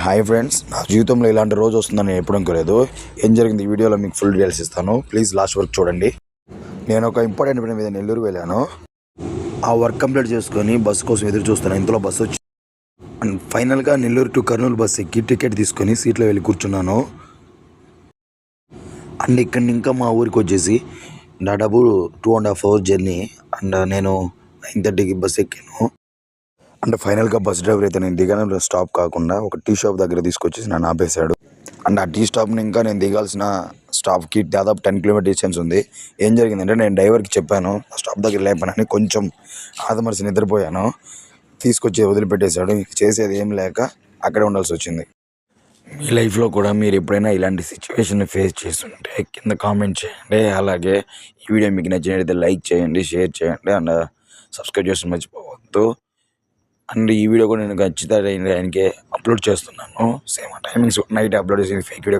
Hi friends, నా జీవితంలో ఇలాంటి రోజు వస్తుందని నేను ఎప్పుడు అనుకోలేదు. ఏం జరిగింది ఈ వీడియోలో మీకు ఫుల్ డీటెయిల్స్ ఇస్తాను. ప్లీజ్ లాస్ట్ వరకు చూడండి. నేను ఒక ఇంపార్టెంట్ పని మీద నెల్లూరు వెళ్ళాను. ఆ వర్క్ కంప్లీట్ చేసుకొని బస్సు కోసం ఎదురు చూస్తాను. ఇంతలో బస్సు వచ్చి అండ్ ఫైనల్గా నెల్లూరు టు కర్నూలు బస్సు ఎక్కి టికెట్ తీసుకొని సీట్లో వెళ్ళి కూర్చున్నాను. అండ్ ఇక్కడ ఇంకా మా ఊరికి వచ్చేసి దాదాపు 2.5 hours జర్నీ. అండ్ నేను 9:30కి బస్సు ఎక్కాను. అంటే ఫైనల్గా బస్ డ్రైవర్ అయితే నేను దిగాను స్టాప్ కాకుండా ఒక టీ షాప్ దగ్గర తీసుకొచ్చేసి నన్ను ఆపేశాడు. అండ్ ఆ టీ స్టాప్ని ఇంకా నేను దిగాల్సిన స్టాప్కి దాదాపు 10 kilometer డిస్టెన్స్ ఉంది. ఏం జరిగిందంటే నేను డ్రైవర్కి చెప్పాను స్టాప్ దగ్గర లేపానని. కొంచెం ఆదమర్చి నిద్రపోయాను. తీసుకొచ్చి వదిలిపెట్టేశాడు. ఇంక చేసేది ఏం లేక అక్కడే ఉండాల్సి వచ్చింది. మీ లైఫ్లో కూడా మీరు ఎప్పుడైనా ఇలాంటి సిచ్యువేషన్ ఫేస్ చేస్తుంటే కింద కామెంట్ చేయండి. అలాగే ఈ వీడియో మీకు నచ్చినట్లయితే లైక్ చేయండి, షేర్ చేయండి అండ్ సబ్స్క్రైబ్ చేసి మర్చిపోవద్దు. అండ్ ఈ వీడియో కూడా నేను ఖచ్చితంగా ఆయనకి అప్లోడ్ చేస్తున్నాను. సేమ్ టైమింగ్స్ నైట్ అప్లోడ్ చేసి ఫేక్ వీడియో